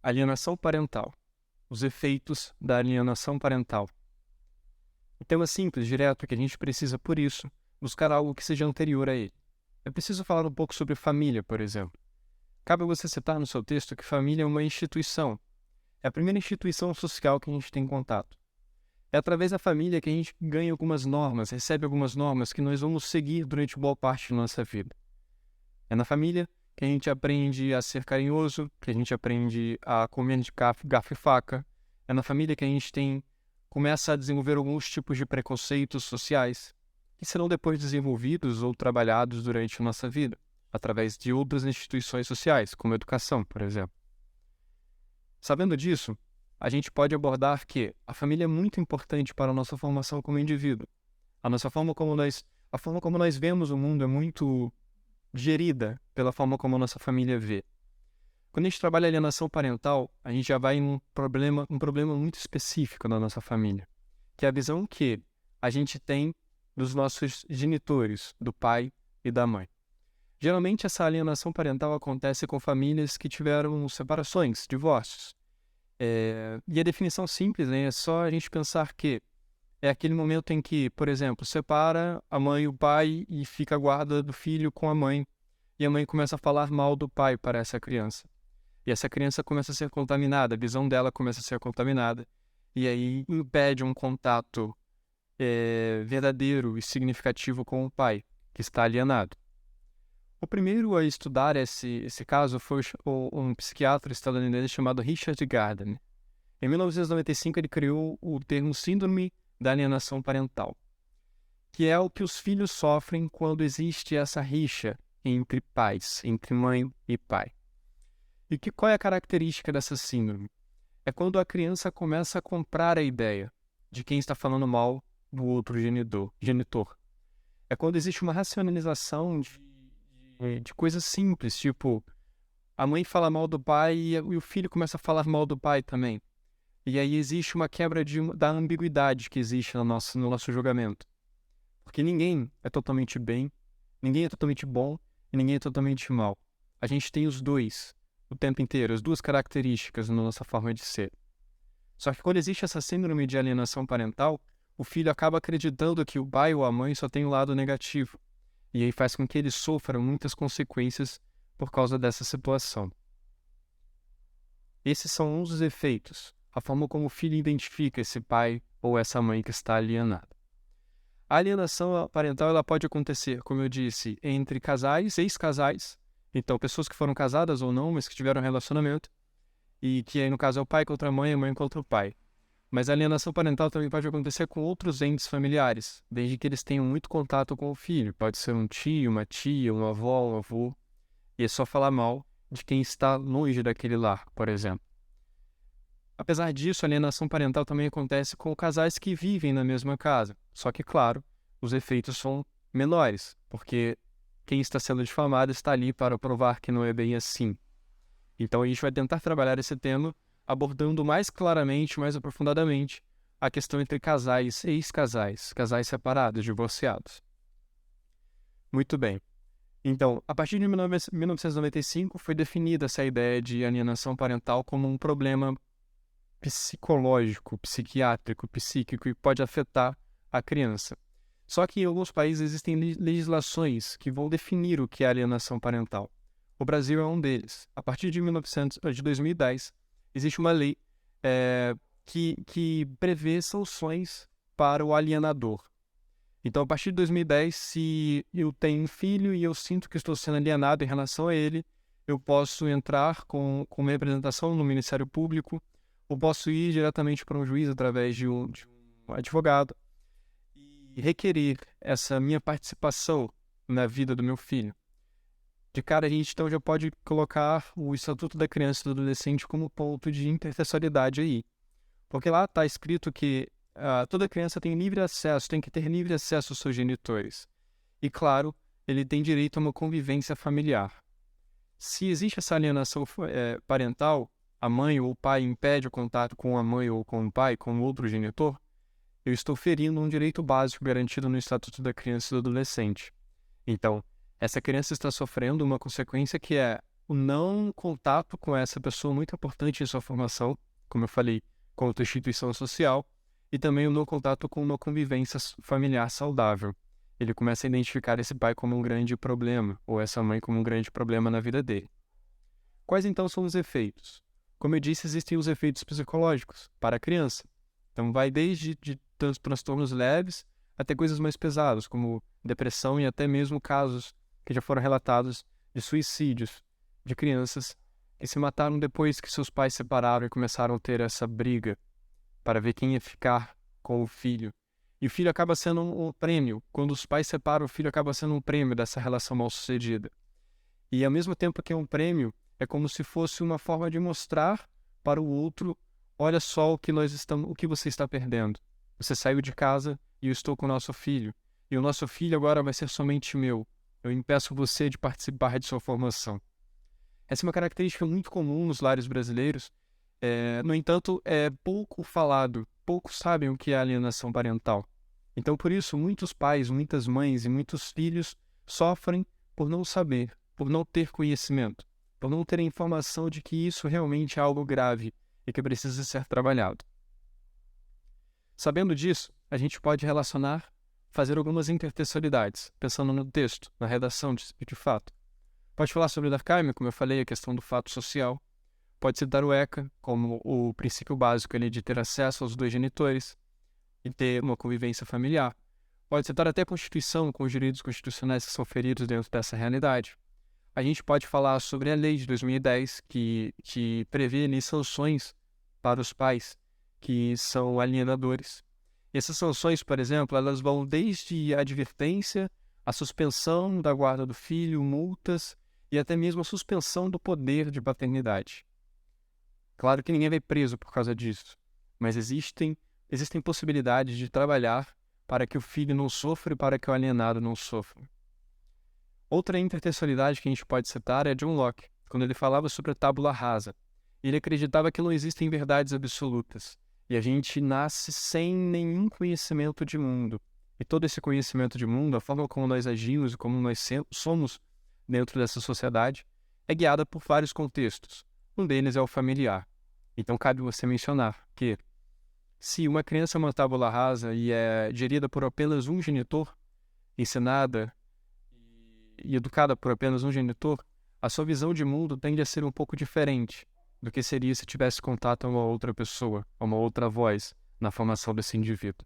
Alienação parental. Os efeitos da alienação parental. O tema simples, direto, que a gente precisa, por isso, buscar algo que seja anterior a ele. É preciso falar um pouco sobre família, por exemplo. Cabe você citar no seu texto que família é uma instituição. É a primeira instituição social que a gente tem contato. É através da família que a gente ganha algumas normas, recebe algumas normas que nós vamos seguir durante boa parte da nossa vida. É na família que a gente aprende a ser carinhoso, que a gente aprende a comer de garfo e faca. É na família que a gente começa a desenvolver alguns tipos de preconceitos sociais, que serão depois desenvolvidos ou trabalhados durante a nossa vida, através de outras instituições sociais, como a educação, por exemplo. Sabendo disso, a gente pode abordar que a família é muito importante para a nossa formação como indivíduo. A forma como nós vemos o mundo é muito gerida pela forma como a nossa família vê. Quando a gente trabalha alienação parental, a gente já vai em um problema muito específico da nossa família, que é a visão que a gente tem dos nossos genitores, do pai e da mãe. Geralmente, essa alienação parental acontece com famílias que tiveram separações, divórcios. E a definição simples, né, é só a gente pensar que é aquele momento em que, por exemplo, separa a mãe e o pai e fica a guarda do filho com a mãe. E a mãe começa a falar mal do pai para essa criança. E essa criança começa a ser contaminada, a visão dela começa a ser contaminada. E aí impede um contato verdadeiro e significativo com o pai, que está alienado. O primeiro a estudar esse caso foi um psiquiatra estadunidense chamado Richard Gardner. Em 1995, ele criou o termo Síndrome da Alienação Parental, que é o que os filhos sofrem quando existe essa rixa entre pais, entre mãe e pai. E qual é a característica dessa síndrome? É quando a criança começa a comprar a ideia de quem está falando mal do outro genitor. É quando existe uma racionalização de coisas simples, tipo, a mãe fala mal do pai e o filho começa a falar mal do pai também. E aí existe uma quebra da ambiguidade que existe no nosso julgamento. Porque ninguém é totalmente bem, ninguém é totalmente bom e ninguém é totalmente mal. A gente tem os dois o tempo inteiro, as duas características na nossa forma de ser. Só que quando existe essa síndrome de alienação parental, o filho acaba acreditando que o pai ou a mãe só tem o lado negativo. E aí faz com que ele sofra muitas consequências por causa dessa situação. Esses são um dos efeitos, a forma como o filho identifica esse pai ou essa mãe que está alienada. A alienação parental ela pode acontecer, como eu disse, entre casais, ex-casais, então pessoas que foram casadas ou não, mas que tiveram um relacionamento, e que aí no caso é o pai contra a mãe contra o pai. Mas a alienação parental também pode acontecer com outros entes familiares, desde que eles tenham muito contato com o filho. Pode ser um tio, uma tia, uma avó, um avô, e é só falar mal de quem está longe daquele lar, por exemplo. Apesar disso, a alienação parental também acontece com casais que vivem na mesma casa. Só que, claro, os efeitos são menores, porque quem está sendo difamado está ali para provar que não é bem assim. Então a gente vai tentar trabalhar esse tema abordando mais claramente, mais aprofundadamente, a questão entre casais e ex-casais, casais separados, divorciados. Muito bem. Então, a partir de 1995, foi definida essa ideia de alienação parental como um problema psicológico, psiquiátrico, psíquico e pode afetar a criança. Só que em alguns países existem legislações que vão definir o que é alienação parental. O Brasil é um deles. A partir de 2010, existe uma lei que prevê sanções para o alienador. Então, a partir de 2010, se eu tenho um filho e eu sinto que estou sendo alienado em relação a ele, eu posso entrar com minha representação no Ministério Público, ou posso ir diretamente para um juiz através de um advogado e requerer essa minha participação na vida do meu filho. De cara, a gente então já pode colocar o Estatuto da Criança e do Adolescente como ponto de intertextualidade aí. Porque lá está escrito que toda criança tem que ter livre acesso aos seus genitores. E, claro, ele tem direito a uma convivência familiar. Se existe essa alienação parental, a mãe ou o pai impede o contato com a mãe ou com o pai, com o outro genitor, eu estou ferindo um direito básico garantido no Estatuto da Criança e do Adolescente. Então, essa criança está sofrendo uma consequência que é o não contato com essa pessoa muito importante em sua formação, como eu falei, com outra instituição social, e também o não contato com uma convivência familiar saudável. Ele começa a identificar esse pai como um grande problema, ou essa mãe como um grande problema na vida dele. Quais então são os efeitos? Como eu disse, existem os efeitos psicológicos para a criança. Então vai desde transtornos leves até coisas mais pesadas, como depressão e até mesmo casos que já foram relatados de suicídios de crianças que se mataram depois que seus pais se separaram e começaram a ter essa briga para ver quem ia ficar com o filho. E o filho acaba sendo um prêmio. Quando os pais se separam, o filho acaba sendo um prêmio dessa relação mal-sucedida. E ao mesmo tempo que é um prêmio, é como se fosse uma forma de mostrar para o outro: olha só o que você está perdendo. Você saiu de casa e eu estou com o nosso filho. E o nosso filho agora vai ser somente meu. Eu impeço você de participar de sua formação. Essa é uma característica muito comum nos lares brasileiros. No entanto, é pouco falado. Poucos sabem o que é alienação parental. Então, por isso, muitos pais, muitas mães e muitos filhos sofrem por não saber, por não ter conhecimento, por não ter a informação de que isso realmente é algo grave e que precisa ser trabalhado. Sabendo disso, a gente pode fazer algumas intertextualidades, pensando no texto, na redação de fato. Pode falar sobre Durkheim, como eu falei, a questão do fato social. Pode citar o ECA como o princípio básico de ter acesso aos dois genitores e ter uma convivência familiar. Pode citar até a Constituição, com os direitos constitucionais que são feridos dentro dessa realidade. A gente pode falar sobre a lei de 2010, que prevê sanções para os pais que são alienadores. E essas sanções, por exemplo, elas vão desde a advertência, a suspensão da guarda do filho, multas e até mesmo a suspensão do poder de paternidade. Claro que ninguém vai preso por causa disso, mas existem possibilidades de trabalhar para que o filho não sofra e para que o alienado não sofra. Outra intertextualidade que a gente pode citar é John Locke, quando ele falava sobre a tábula rasa. Ele acreditava que não existem verdades absolutas, e a gente nasce sem nenhum conhecimento de mundo. E todo esse conhecimento de mundo, a forma como nós agimos e como nós somos dentro dessa sociedade, é guiada por vários contextos. Um deles é o familiar. Então cabe você mencionar que, se uma criança é uma tábula rasa e é gerida por apenas um genitor, ensinada e educada por apenas um genitor, a sua visão de mundo tende a ser um pouco diferente do que seria se tivesse contato a uma outra pessoa, a uma outra voz na formação desse indivíduo.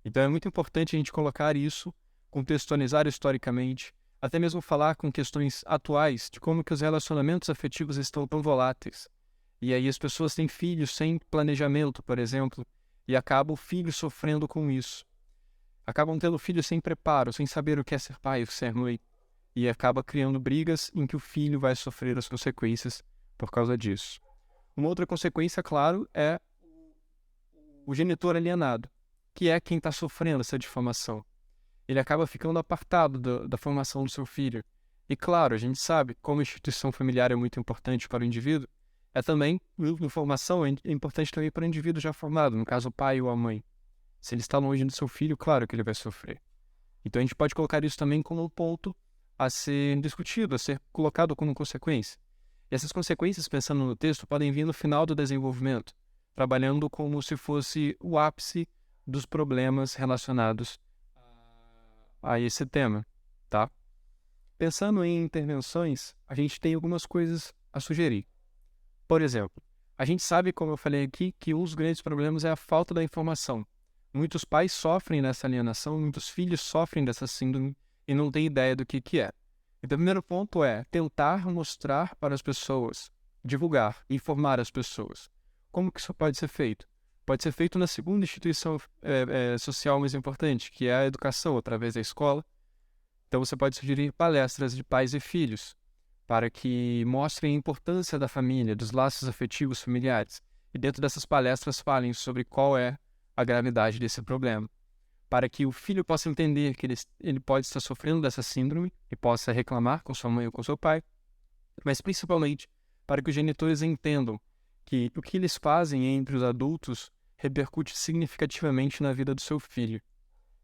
Então é muito importante a gente colocar isso, contextualizar historicamente, até mesmo falar com questões atuais de como que os relacionamentos afetivos estão tão voláteis. E aí as pessoas têm filhos sem planejamento, por exemplo, e acabam o filho sofrendo com isso. Acabam tendo filhos sem preparo, sem saber o que é ser pai ou ser mãe. E acaba criando brigas em que o filho vai sofrer as consequências por causa disso. Uma outra consequência, claro, é o genitor alienado, que é quem está sofrendo essa difamação. Ele acaba ficando apartado da formação do seu filho. E claro, a gente sabe, como a instituição familiar é muito importante para o indivíduo, é também, informação é importante também para o indivíduo já formado, no caso o pai ou a mãe. Se ele está longe do seu filho, claro que ele vai sofrer. Então a gente pode colocar isso também como um ponto a ser discutido, a ser colocado como consequência. E essas consequências, pensando no texto, podem vir no final do desenvolvimento, trabalhando como se fosse o ápice dos problemas relacionados a esse tema, tá? Pensando em intervenções, a gente tem algumas coisas a sugerir. Por exemplo, a gente sabe, como eu falei aqui, que um dos grandes problemas é a falta da informação. Muitos pais sofrem dessa alienação, muitos filhos sofrem dessa síndrome e não têm ideia do que é. Então, o primeiro ponto é tentar mostrar para as pessoas, divulgar, informar as pessoas. Como que isso pode ser feito? Pode ser feito na segunda instituição social mais importante, que é a educação, através da escola. Então, você pode sugerir palestras de pais e filhos, para que mostrem a importância da família, dos laços afetivos familiares. E dentro dessas palestras falem sobre qual é a gravidade desse problema, para que o filho possa entender que ele pode estar sofrendo dessa síndrome e possa reclamar com sua mãe ou com seu pai, mas principalmente para que os genitores entendam que o que eles fazem entre os adultos repercute significativamente na vida do seu filho.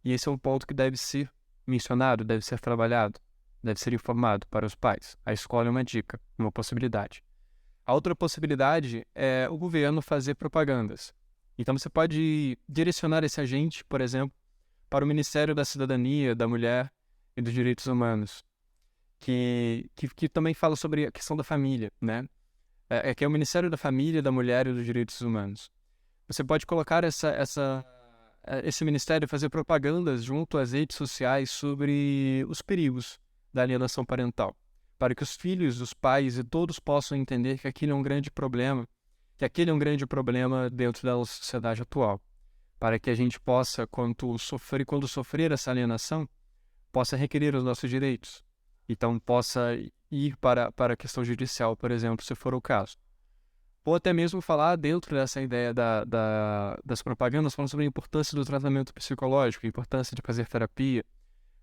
E esse é um ponto que deve ser mencionado, deve ser trabalhado. deve ser informado para os pais. A escola é uma dica, uma possibilidade. A outra possibilidade é o governo fazer propagandas. Então você pode direcionar esse agente, por exemplo, para o Ministério da Cidadania, da Mulher e dos Direitos Humanos, que também fala sobre a questão da família, né? Que é o Ministério da Família, da Mulher e dos Direitos Humanos. Você pode colocar esse ministério fazer propagandas junto às redes sociais sobre os perigos da alienação parental, para que os filhos, os pais e todos possam entender que aquilo é um grande problema, que aquele é um grande problema dentro da nossa sociedade atual, para que a gente possa, quando sofrer essa alienação, possa requerer os nossos direitos. Então, possa ir para a questão judicial, por exemplo, se for o caso. Ou até mesmo falar dentro dessa ideia das propagandas, falando sobre a importância do tratamento psicológico, a importância de fazer terapia,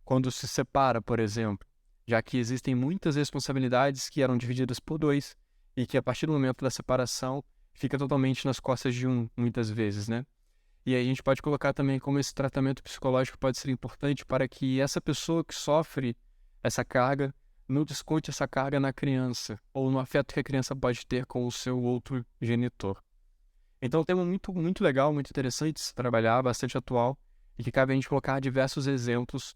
quando se separa, por exemplo, já que existem muitas responsabilidades que eram divididas por dois e que a partir do momento da separação fica totalmente nas costas de um, muitas vezes, né? E aí a gente pode colocar também como esse tratamento psicológico pode ser importante para que essa pessoa que sofre essa carga não desconte essa carga na criança ou no afeto que a criança pode ter com o seu outro genitor. Então é um tema muito, muito legal, muito interessante de se trabalhar, bastante atual, e que cabe a gente colocar diversos exemplos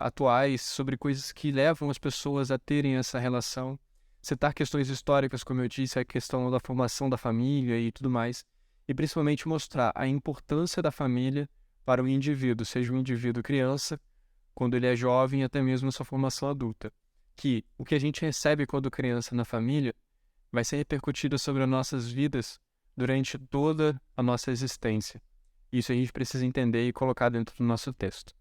atuais sobre coisas que levam as pessoas a terem essa relação, citar questões históricas, como eu disse, a questão da formação da família e tudo mais, e principalmente mostrar a importância da família para o indivíduo, seja um indivíduo criança, quando ele é jovem, até mesmo sua formação adulta. Que o que a gente recebe quando criança na família vai ser repercutido sobre as nossas vidas durante toda a nossa existência. Isso a gente precisa entender e colocar dentro do nosso texto.